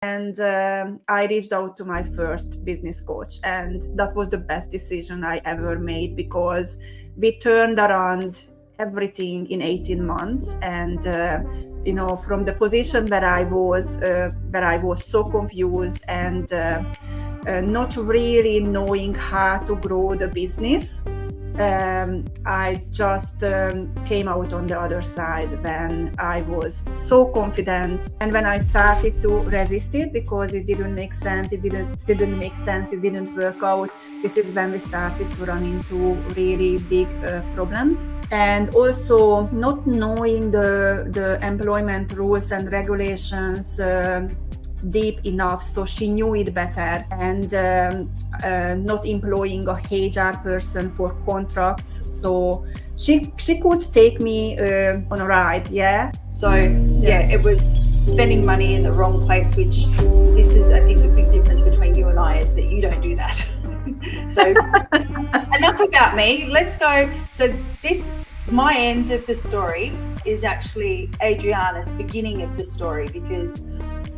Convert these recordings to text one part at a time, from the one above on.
And I reached out to my first business coach, and that was the best decision I ever made, because we turned around everything in 18 months. And from the position where I was so confused and not really knowing how to grow the business, I just came out on the other side when I was so confident, and when I started to resist it because it didn't make sense, it didn't work out. This is when we started to run into really big problems. And also not knowing the employment rules and regulations deep enough, so she knew it better, and not employing a HR person for contracts, so she could take me on a ride. So it was spending money in the wrong place, which this is, I think, the big difference between you and I, is that you don't do that. So enough about me, let's go. So my end of the story is actually Adriana's beginning of the story, because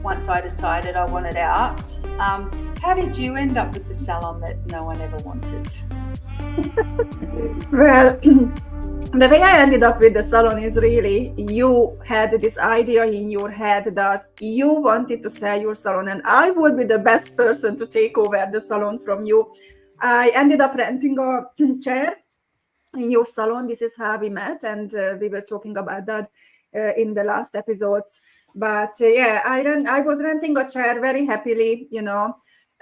once I decided I wanted out. How did you end up with the salon that no one ever wanted? Well, the way I ended up with the salon is really, you had this idea in your head that you wanted to sell your salon, and I would be the best person to take over the salon from you. I ended up renting a chair in your salon. This is how we met, and we were talking about that in the last episodes. But I was renting a chair very happily,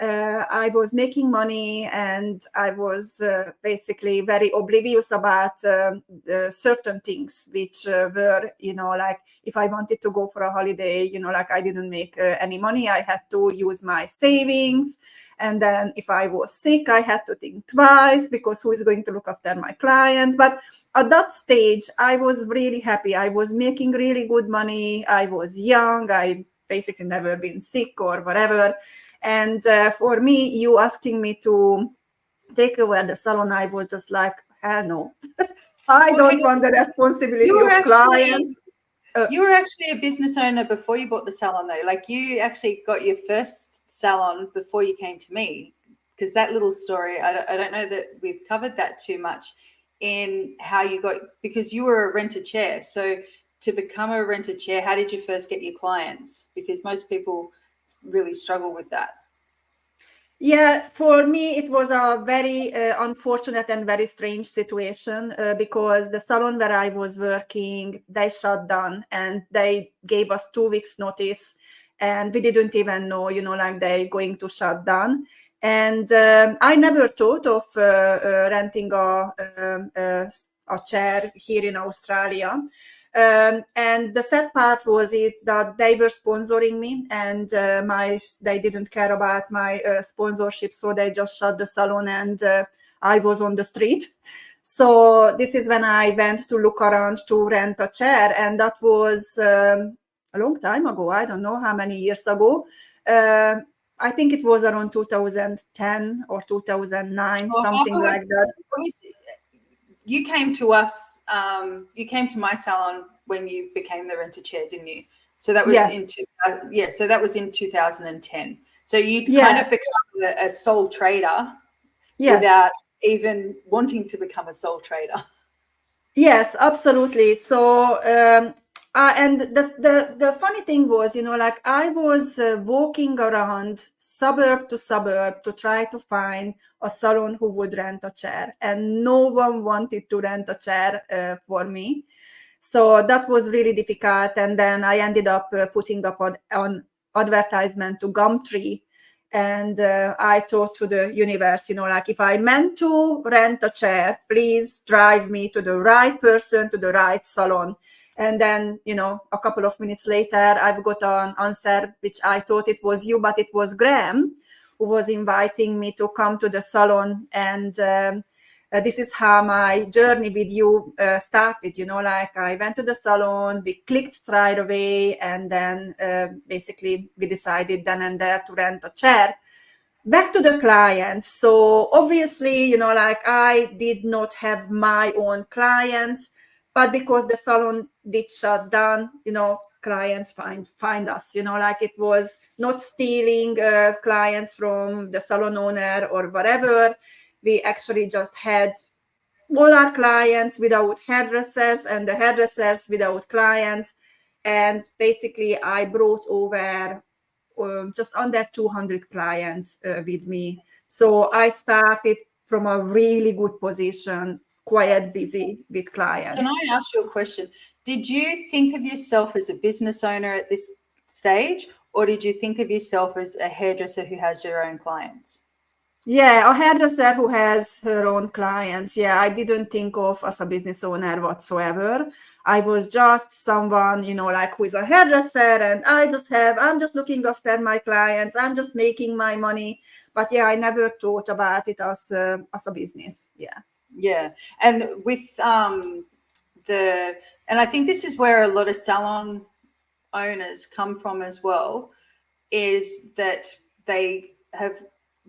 I was making money, and I was basically very oblivious about certain things, which were, like if I wanted to go for a holiday, like I didn't make any money, I had to use my savings. And then if I was sick, I had to think twice, because who is going to look after my clients? But at that stage, I was really happy. I was making really good money. I was young. I basically never been sick or whatever. And for me, you asking me to take over the salon, I was just like, hell no. I don't want the responsibility of clients. You were actually a business owner before you bought the salon, though. Like, you actually got your first salon before you came to me, because that little story, I don't know that we've covered that too much in how you got, because you were a rent-a-chair. So to become a rent-a-chair, how did you first get your clients? Because most people really struggle with that. Yeah, for me, it was a very unfortunate and very strange situation, because the salon where I was working, they shut down, and they gave us 2 weeks notice, and we didn't even know, like they're going to shut down. And I never thought of renting a chair here in Australia. And the sad part was that they were sponsoring me, and they didn't care about my sponsorship, so they just shut the salon, and I was on the street. So this is when I went to look around to rent a chair, and that was a long time ago. I don't know how many years ago. I think it was around 2010 or 2009, something like that. You came to us, you came to my salon when you became the rent-a-chair, didn't you? So that was so that was in 2010. So you kind of become a sole trader without even wanting to become a sole trader. Yes, absolutely. So and the funny thing was, like I was walking around suburb to suburb to try to find a salon who would rent a chair, and no one wanted to rent a chair for me. So that was really difficult. And then I ended up putting up on advertisement to Gumtree. And I thought to the universe, like if I meant to rent a chair, please drive me to the right person, to the right salon. And then, a couple of minutes later, I've got an answer, which I thought it was you, but it was Graham, who was inviting me to come to the salon. And this is how my journey with you started. Like I went to the salon, we clicked right away, and then basically we decided then and there to rent a chair. Back to the clients. So obviously, like I did not have my own clients, but because the salon did shut down, clients find us, like it was not stealing clients from the salon owner or whatever. We actually just had all our clients without hairdressers and the hairdressers without clients. And basically I brought over just under 200 clients with me. So I started from a really good position, quite busy with clients. Can I ask you a question? Did you think of yourself as a business owner at this stage, or did you think of yourself as a hairdresser who has your own clients? Yeah, a hairdresser who has her own clients. Yeah, I didn't think of as a business owner whatsoever. I was just someone, like who is a hairdresser, and I'm just looking after my clients. I'm just making my money. But yeah, I never thought about it as a business. Yeah. Yeah, and with and I think this is where a lot of salon owners come from as well, is that they have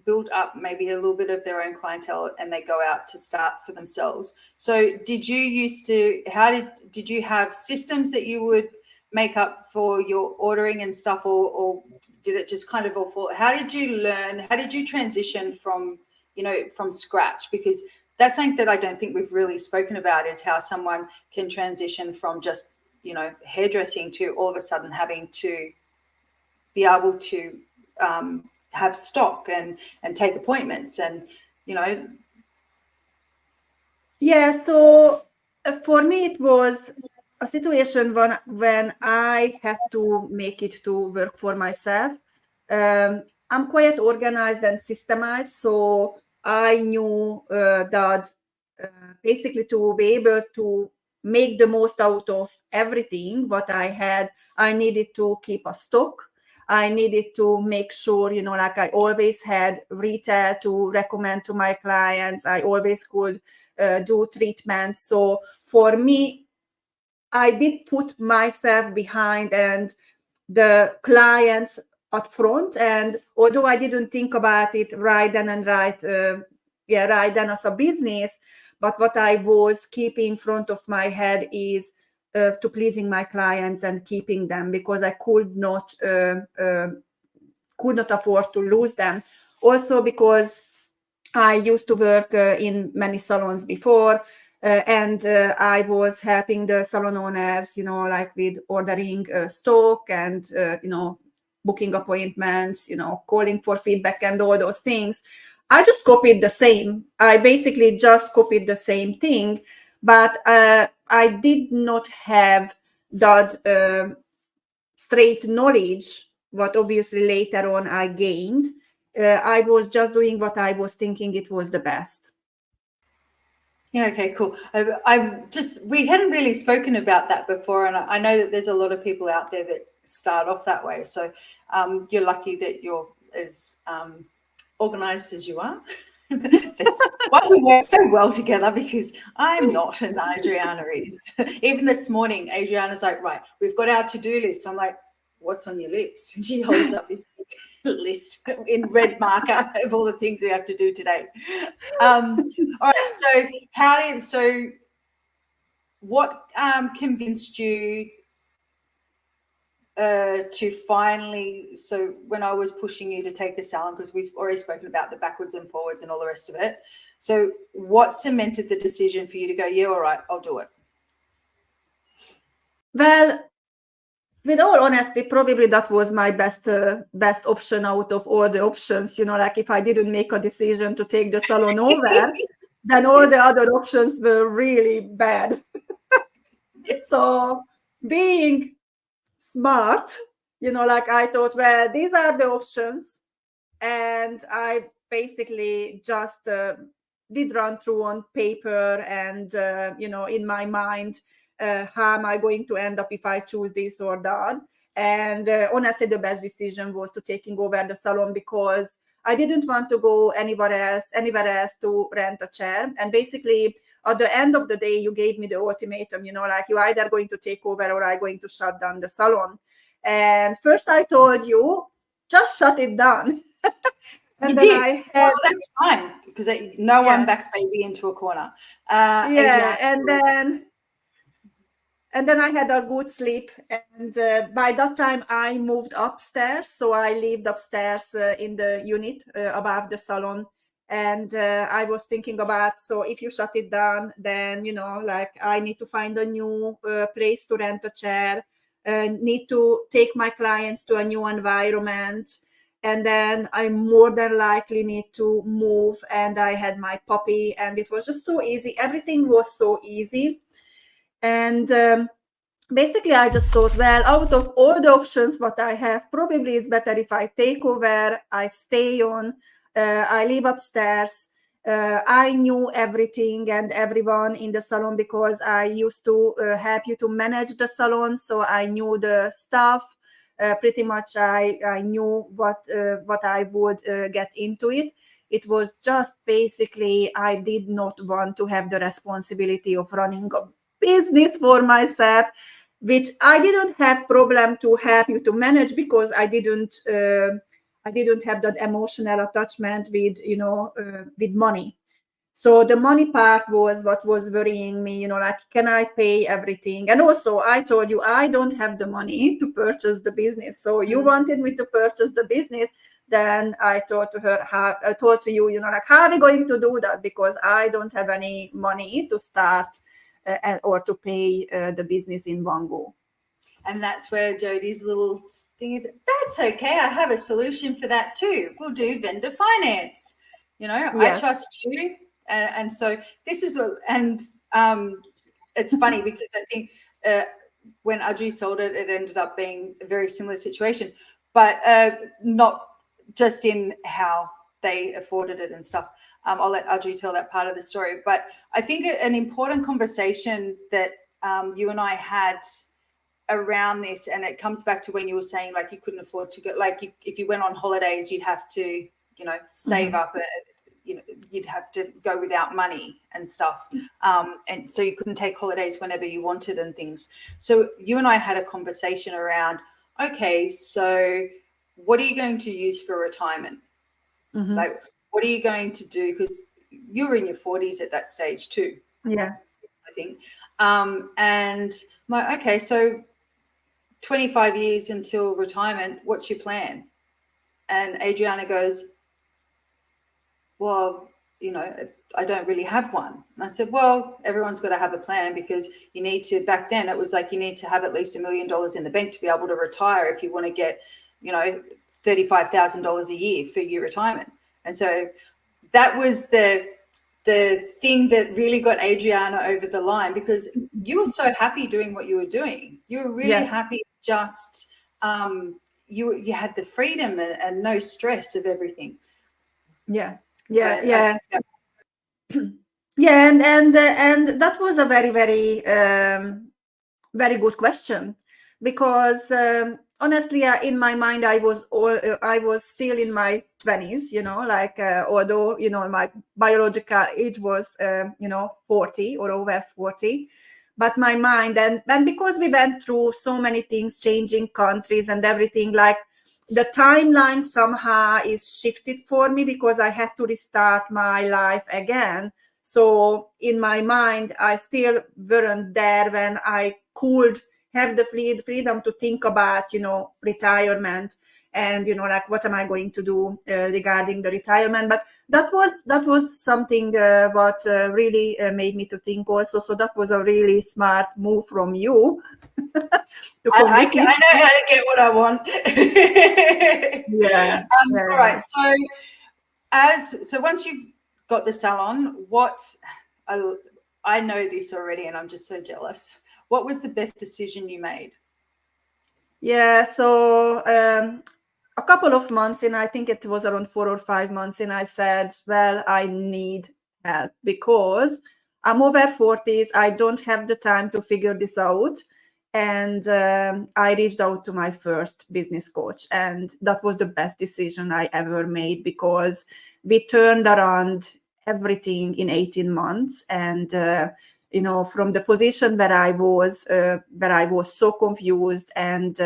built up maybe a little bit of their own clientele and they go out to start for themselves. So did you did you have systems that you would make up for your ordering and stuff, or did it just kind of all fall? How did you learn? How did you transition from scratch? Because that's something that I don't think we've really spoken about, is how someone can transition from just, hairdressing to all of a sudden having to be able to have stock and take appointments and, Yeah, so for me it was a situation when I had to make it to work for myself. I'm quite organized and systemized, so I knew that basically to be able to make the most out of everything what I had, I needed to keep a stock. I needed to make sure, like I always had retail to recommend to my clients. I always could do treatments. So for me, I did put myself behind and the clients up front. And although I didn't think about it right then as a business, but what I was keeping in front of my head is to pleasing my clients and keeping them, because I could not afford to lose them. Also because I used to work in many salons before, and I was helping the salon owners, like with ordering stock and, booking appointments, calling for feedback and all those things. I just copied the same. I basically just copied the same thing, but I did not have that straight knowledge, what obviously later on I gained. I was just doing what I was thinking it was the best. Yeah, okay, cool. We hadn't really spoken about that before, and I know that there's a lot of people out there that start off that way. So you're lucky that you're as organized as you are. That's why we work so well together, because I'm not and Adriana is. Even this morning, Adriana's like, right, we've got our to-do list. I'm like, what's on your list? And she holds up this big list in red marker of all the things we have to do today. All right, so what convinced you to finally, so when I was pushing you to take the salon, because we've already spoken about the backwards and forwards and all the rest of it, so what cemented the decision for you to go, yeah, all right, I'll do it? Well, with all honesty, probably that was my best option out of all the options. Like if I didn't make a decision to take the salon over, then all the other options were really bad. So being smart, like I thought, well, these are the options. And I basically just did run through on paper and, in my mind, how am I going to end up if I choose this or that. And honestly, the best decision was to taking over the salon, because I didn't want to go anywhere else to rent a chair. And basically, at the end of the day, you gave me the ultimatum, like you're either going to take over or I'm going to shut down the salon. And first I told you, just shut it down. And you did. Well, that's fine, because no one backs baby into a corner. And And then I had a good sleep. And by that time, I moved upstairs. So I lived upstairs in the unit above the salon. And I was thinking about, so if you shut it down, then, like I need to find a new place to rent a chair, need to take my clients to a new environment. And then I more than likely need to move. And I had my puppy, and it was just so easy. Everything was so easy. And basically, I just thought, well, out of all the options what I have, probably it's better if I take over, I stay on, I live upstairs. I knew everything and everyone in the salon because I used to help you to manage the salon. So I knew the staff. Pretty much I knew what I would get into it. It was just basically, I did not want to have the responsibility of running a business for myself, which I didn't have problem to help you to manage because I didn't have that emotional attachment with with money. So the money part was what was worrying me, like, can I pay everything? And also I told you I don't have the money to purchase the business. So you wanted me to purchase the business. Then I told to her, I told to you, like, how are we going to do that? Because I don't have any money to start or to pay the business in one go. And that's where Jodie's little thing is, that's okay. I have a solution for that too. We'll do vendor finance. Yes. I trust you. And so this is what, and it's funny because I think when Adri sold it, it ended up being a very similar situation, but not just in how they afforded it and stuff. I'll let Adri tell that part of the story. But I think an important conversation that you and I had around this, and it comes back to when you were saying, like, you couldn't afford to go, like, if you went on holidays, you'd have to, save up, you'd have to go without money and stuff. And so you couldn't take holidays whenever you wanted and things. So you and I had a conversation around, okay, so what are you going to use for retirement? Like, what are you going to do? Because you were in your 40s at that stage too. Yeah. I think. And my, okay, so 25 years until retirement, what's your plan? And Adriana goes, well, I don't really have one. And I said, well, everyone's got to have a plan because you need to, back then it was like you need to have at least $1 million in the bank to be able to retire if you want to get, $35,000 a year for your retirement. And so that was the thing that really got Adriana over the line, because you were so happy doing what you were doing. You were really happy, just you had the freedom and no stress of everything. Yeah. And that was a very, very, very good question, because honestly, in my mind, I was still in my 20s, although my biological age was 40 or over 40, but my mind, and because we went through so many things, changing countries and everything, like, the timeline somehow is shifted for me because I had to restart my life again. So in my mind, I still weren't there when I could have the freedom to think about, retirement and, like, what am I going to do regarding the retirement. But that was something what really made me to think also. So that was a really smart move from you. I know how to get what I want. All right. So once you've got the salon, I know this already, and I'm just so jealous. What was the best decision you made? Yeah. So a couple of months in, I think it was around 4 or 5 months in, I said, well, I need help because I'm over 40s. I don't have the time to figure this out. And I reached out to my first business coach, and that was the best decision I ever made, because we turned around everything in 18 months. And from the position where I was so confused and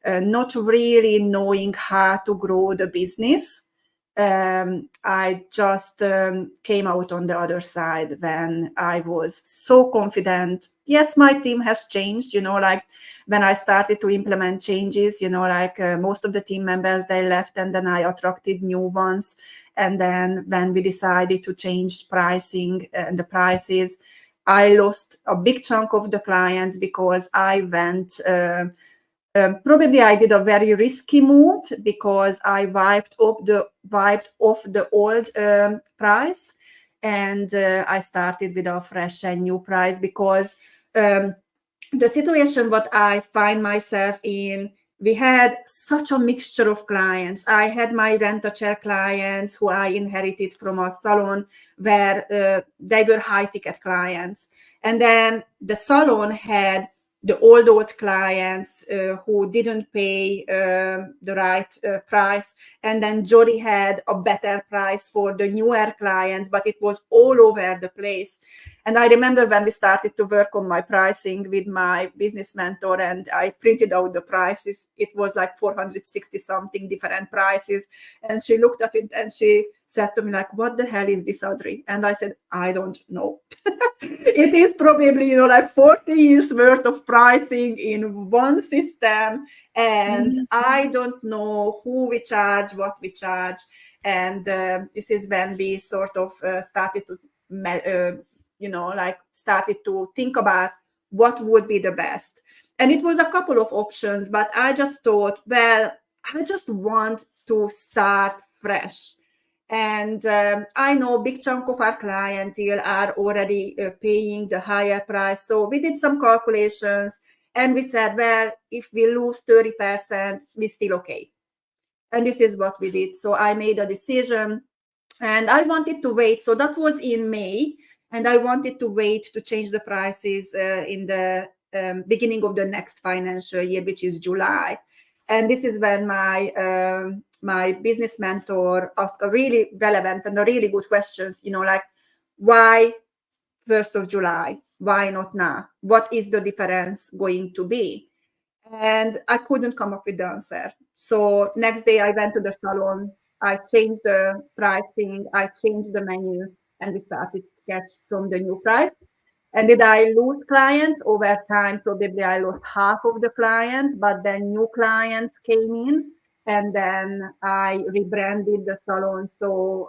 not really knowing how to grow the business, I just came out on the other side when I was so confident. Yes, my team has changed, like when I started to implement changes, like most of the team members, they left and then I attracted new ones. And then when we decided to change pricing and the prices, I lost a big chunk of the clients because I went probably I did a very risky move because I wiped off the old price, and I started with a fresh and new price because the situation what I find myself in, we had such a mixture of clients. I had my rent-a-chair clients who I inherited from a salon where they were high-ticket clients. And then the salon had the old clients who didn't pay the right price. And then Jodie had a better price for the newer clients, but it was all over the place. And I remember when we started to work on my pricing with my business mentor and I printed out the prices, it was like 460 something different prices. And she looked at it and she said to me like, what the hell is this, Adri? And I said, I don't know. It is probably, like 40 years worth of pricing in one system. And I don't know who we charge, what we charge. And this is when we sort of started to started to think about what would be the best. And it was a couple of options, but I just thought, well, I just want to start fresh. And I know big chunk of our clientele are already paying the higher price. So we did some calculations and we said, well, if we lose 30%, we're still okay. And this is what we did. So I made a decision and I wanted to wait. So that was in May. And I wanted to wait to change the prices in the beginning of the next financial year, which is July. And this is when my business mentor asked a really relevant and a really good questions, like, why 1st of July? Why not now? What is the difference going to be? And I couldn't come up with the answer. So next day I went to the salon, I changed the pricing, I changed the menu, and we started to sketch from the new price. And did I lose clients? Over time, probably I lost half of the clients, but then new clients came in, and then I rebranded the salon. So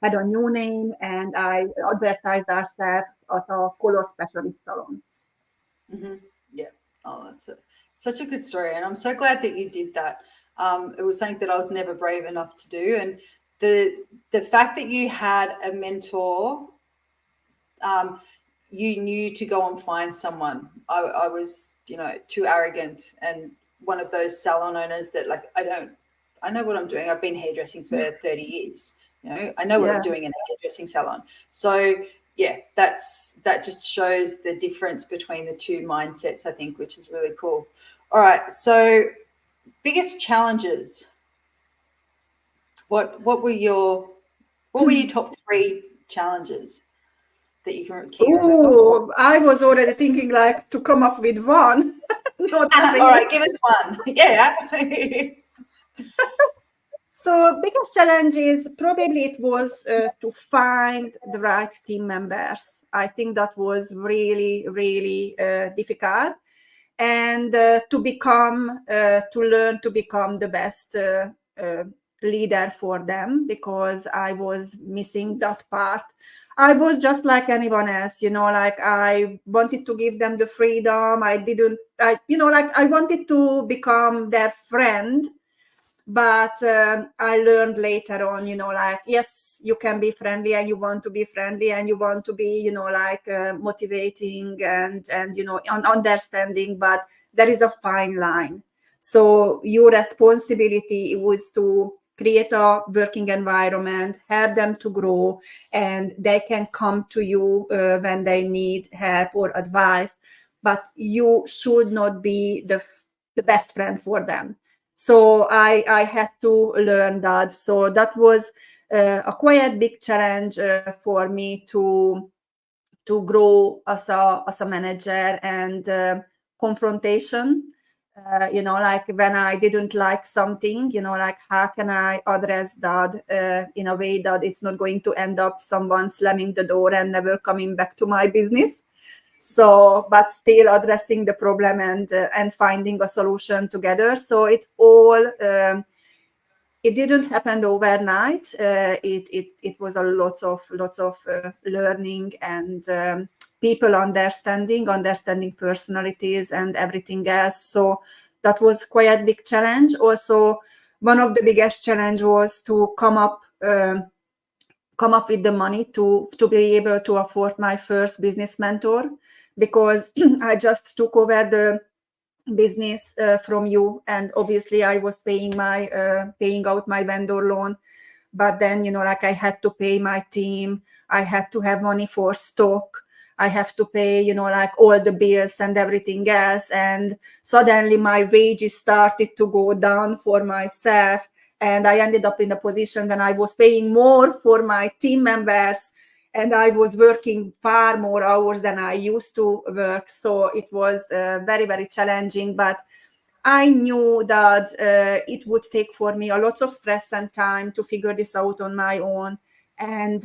had a new name, and I advertised ourselves as a color specialist salon. Yeah. Oh, that's such a good story. And I'm so glad that you did that. It was something that I was never brave enough to do. And the fact that you had a mentor, you knew to go and find someone. I was, too arrogant and one of those salon owners that like, I know what I'm doing. I've been hairdressing for 30 years. I know what I'm doing in a hairdressing salon. So yeah, that just shows the difference between the two mindsets, I think, which is really cool. All right. So biggest challenges. What were your top 3 challenges that you can remember? Oh, I was already thinking like to come up with one. Not 3. All right, give us one. Yeah. So biggest challenge is probably it was to find the right team members. I think that was really, really difficult. And to learn to become the best leader for them, because I was missing that part. I was just like anyone else, like I wanted to give them the freedom. I wanted to become their friend. But I learned later on, like, yes, you can be friendly and you want to be friendly and you want to be, motivating and understanding, but there is a fine line. So your responsibility was to create a working environment, help them to grow, and they can come to you when they need help or advice, but you should not be the best friend for them. So I had to learn that. So that was a quite big challenge for me to grow as a manager, and confrontation. like when I didn't like something, like how can I address that in a way that it's not going to end up someone slamming the door and never coming back to my business. So, but still addressing the problem and finding a solution together. So it's all. It didn't happen overnight. It was a lots of learning and people understanding personalities and everything else. So that was quite a big challenge. Also, one of the biggest challenge was to come up with the money to be able to afford my first business mentor, because I just took over the business from you, and obviously I was paying out my vendor loan, but then like I had to pay my team, I had to have money for stock, I have to pay like all the bills and everything else, and suddenly my wages started to go down for myself, and I ended up in a position when I was paying more for my team members, and I was working far more hours than I used to work. So it was very, very challenging, but I knew that it would take for me a lot of stress and time to figure this out on my own. And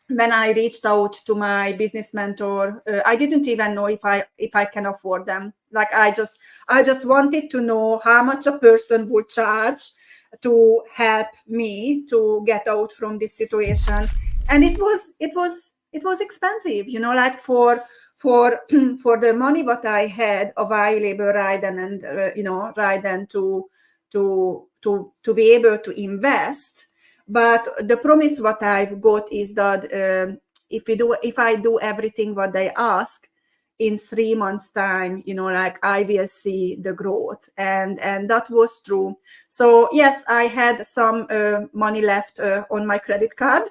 when I reached out to my business mentor, I didn't even know if I can afford them. Like I just wanted to know how much a person would charge to help me to get out from this situation. And it was expensive, like for for the money what I had available right and right then to be able to invest. But the promise what I've got is that if I do everything what they ask, in 3 months time, like I will see the growth, and that was true. So yes, I had some money left on my credit card,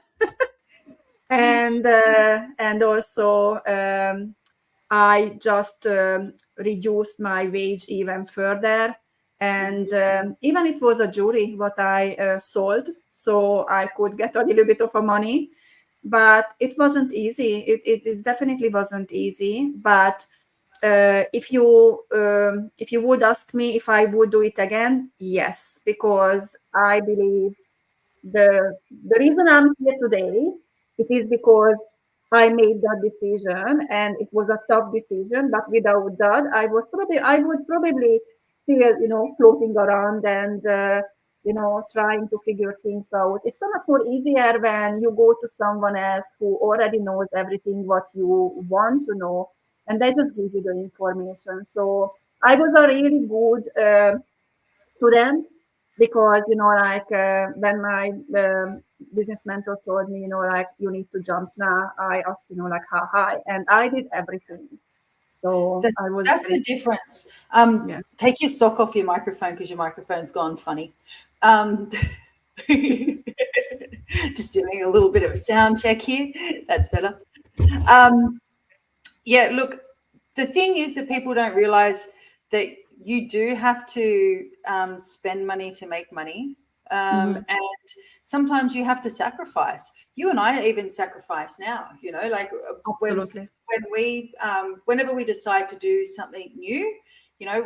and also I just reduced my wage even further. And even it was a jewelry what I sold, so I could get a little bit of a money, but it wasn't easy. It is definitely wasn't easy. But if you would ask me if I would do it again, yes, because I believe the reason I'm here today, it is because I made that decision, and it was a tough decision. But without that, I would probably still, floating around and trying to figure things out. It's so much more easier when you go to someone else who already knows everything what you want to know, and they just give you the information. So I was a really good student, because like when my business mentor told me, like you need to jump now, I asked, like how high, and I did everything. So I was That's the very, difference. yeah. Take your sock off your microphone because your microphone's gone funny. Just doing a little bit of a sound check here. That's better. Yeah, look, the thing is that people don't realize that you do have to spend money to make money. And sometimes you have to sacrifice. You and I even sacrifice now, like Absolutely. when we whenever we decide to do something new,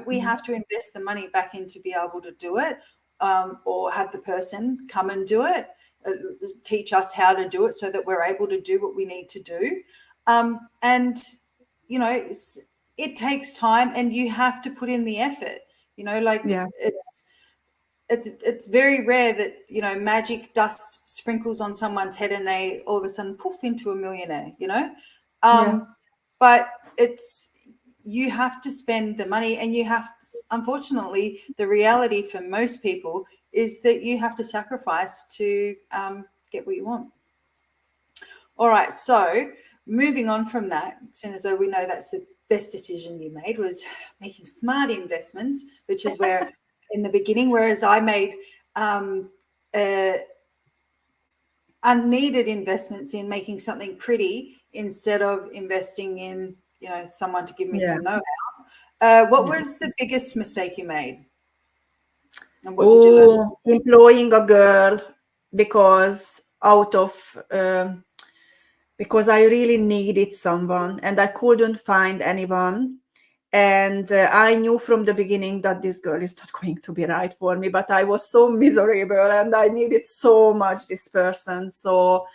we have to invest the money back in to be able to do it, or have the person come and do it, teach us how to do it so that we're able to do what we need to do. And it takes time, and you have to put in the effort. Like Yeah. it's very rare that magic dust sprinkles on someone's head and they all of a sudden poof into a millionaire. Yeah. But you have to spend the money, and you have to, unfortunately, the reality for most people is that you have to sacrifice to get what you want. All right, so moving on from that, soon as we know that's the best decision you made was making smart investments, which is where in the beginning, whereas I made unneeded investments in making something pretty instead of investing in someone to give me some know-how. What was the biggest mistake you made, and what did you learn? Employing a girl because because I really needed someone and I couldn't find anyone. And I knew from the beginning that this girl is not going to be right for me, but I was so miserable and I needed so much this person. So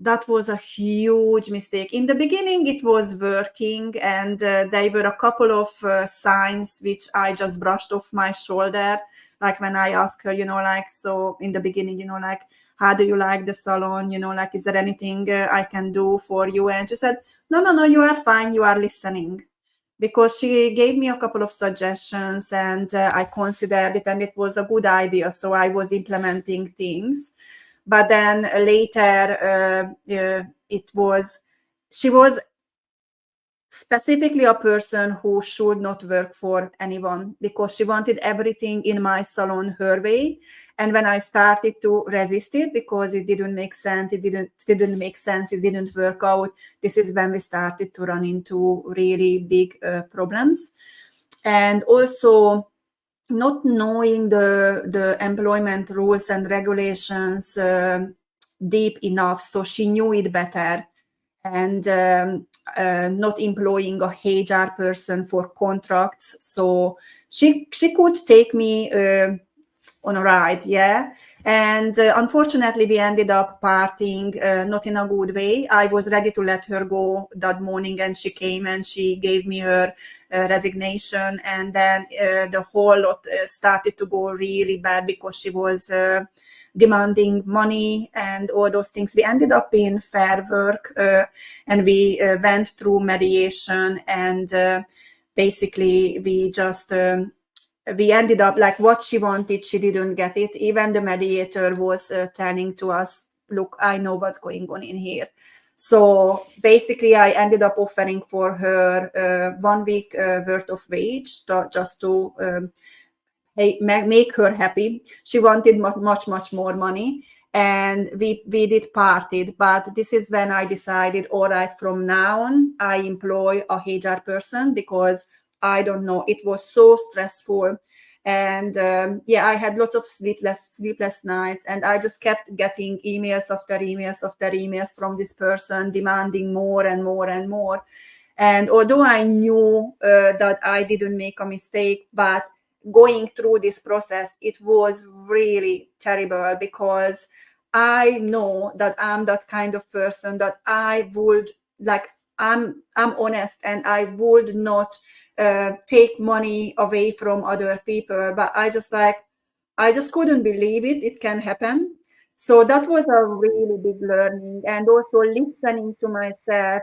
that was a huge mistake. In the beginning, it was working, and there were a couple of signs which I just brushed off my shoulder. Like when I asked her, like, so in the beginning, like, how do you like the salon? Like, is there anything I can do for you? And she said, no, you are fine. You are listening. Because she gave me a couple of suggestions and I considered it and it was a good idea. So I was implementing things. But then later, she was specifically a person who should not work for anyone because she wanted everything in my salon her way. And when I started to resist it because it didn't make sense, it didn't work out, this is when we started to run into really big problems. And also not knowing the employment rules and regulations deep enough, so she knew it better. And not employing a HR person for contracts. So she could take me on a ride, yeah. And unfortunately, we ended up parting not in a good way. I was ready to let her go that morning, and she came and she gave me her resignation. And then the whole lot started to go really bad because she was demanding money and all those things. We ended up in Fair Work and we went through mediation, and basically we just we ended up like what she wanted, she didn't get it. Even the mediator was telling to us, look, I know what's going on in here. So basically I ended up offering for her 1 week worth of wage just to make her happy. She wanted much more money, and we did parted. But this is when I decided, all right, from now on I employ a HR person because I don't know, it was so stressful. And I had lots of sleepless nights, and I just kept getting emails after emails from this person demanding more and more and more. And although I knew that I didn't make a mistake, but going through this process, it was really terrible because I know that I'm that kind of person that I would like, I'm honest, and I would not take money away from other people. But I just couldn't believe it can happen. So that was a really big learning, and also listening to myself,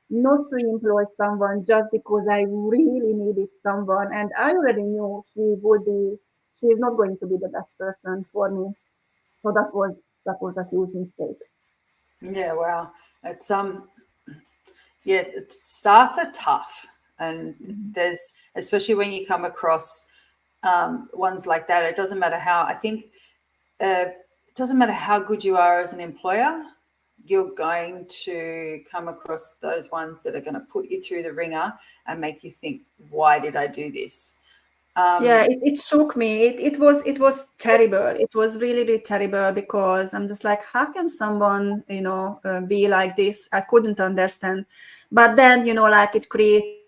not to employ someone just because I really needed someone. And I already knew she is not going to be the best person for me. So that was a huge mistake. Yeah, wow. It's staff are tough, and there's, especially when you come across ones like that, it doesn't matter how, I think it doesn't matter how good you are as an employer, you're going to come across those ones that are going to put you through the ringer and make you think, why did I do this? It shook me. It was terrible. It was really terrible because I'm just like, how can someone be like this? I couldn't understand. But then like it created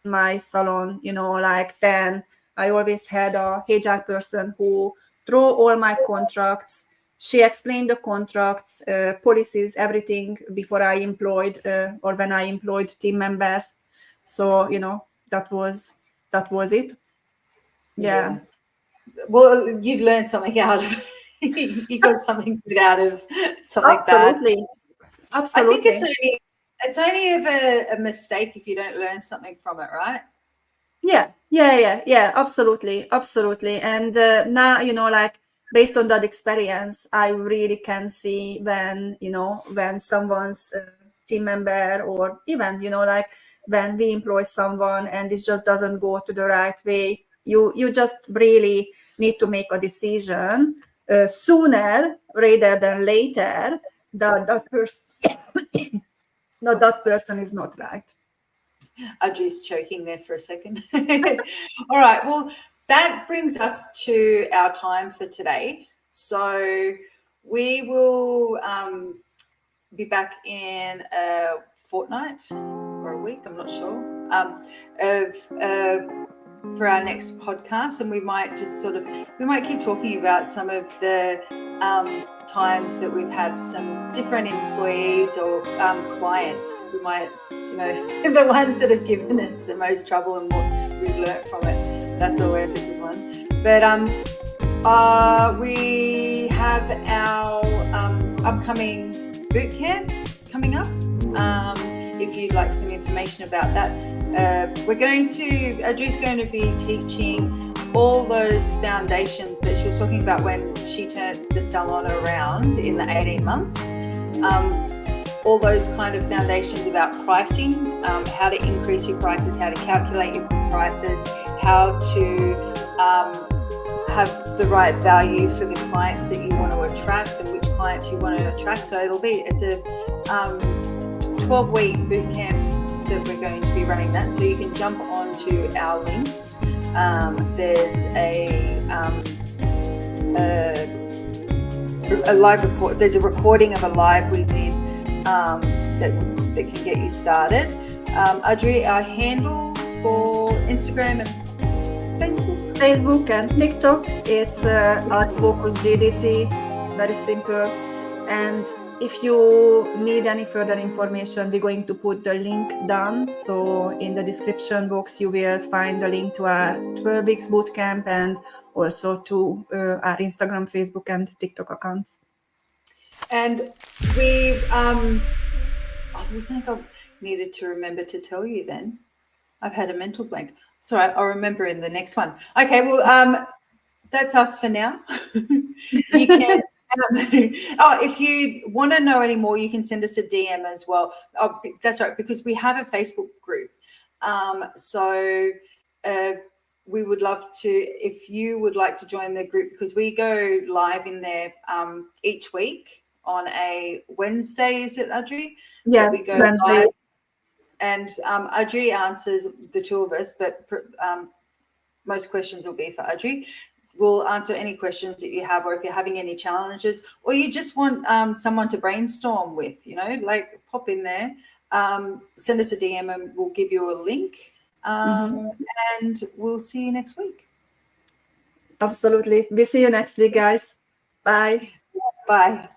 in my salon. Like then I always had a HR person who drew all my contracts. She explained the contracts, policies, everything before I employed or when I employed team members. So that was it. Yeah. Well, you'd learn something out of you got something good out of something bad. Absolutely. I think Absolutely. it's only ever a mistake if you don't learn something from it, right? Yeah. Absolutely. And now, like based on that experience, I really can see when someone's team member, or even, like when we employ someone and it just doesn't go to the right way, you just really need to make a decision sooner rather than later that that person that person is not right. Adri's choking there for a second. All right. Well, that brings us to our time for today. So we will be back in a fortnight or a week. I'm not sure. for our next podcast, and we might keep talking about some of the times that we've had some different employees or clients who might, the ones that have given us the most trouble and what we've learnt from it. That's always a good one. But we have our upcoming bootcamp coming up. If you'd like some information about that, Adri's going to be teaching all those foundations that she was talking about when she turned the salon around in the 18 months. All those kind of foundations about pricing, how to increase your prices, how to calculate your prices, how to have the right value for the clients that you want to attract and which clients you want to attract. So it's a 12-week bootcamp that we're going to be running that. So you can jump onto our links. There's a live report. There's a recording of a live we did that can get you started. Adri, our handles for Instagram and Facebook and TikTok, it's @focusgdt, very simple. And if you need any further information, we're going to put the link down. So in the description box, you will find the link to our 12 weeks bootcamp and also to our Instagram, Facebook, and TikTok accounts. And we, there was something I needed to remember to tell you then. I've had a mental blank. It's all right. I'll remember in the next one. Okay. Well, that's us for now. You can. If you want to know any more, you can send us a DM as well. That's right, because we have a Facebook group. We would love to, if you would like to join the group, because we go live in there each week on a Wednesday. Is it, Adri? Yeah, we go Wednesday. live. And Adri answers the two of us, but most questions will be for Adri. We'll answer any questions that you have, or if you're having any challenges, or you just want someone to brainstorm with, pop in there, send us a DM and we'll give you a link. And we'll see you next week. Absolutely. We'll see you next week, guys. Bye. Bye.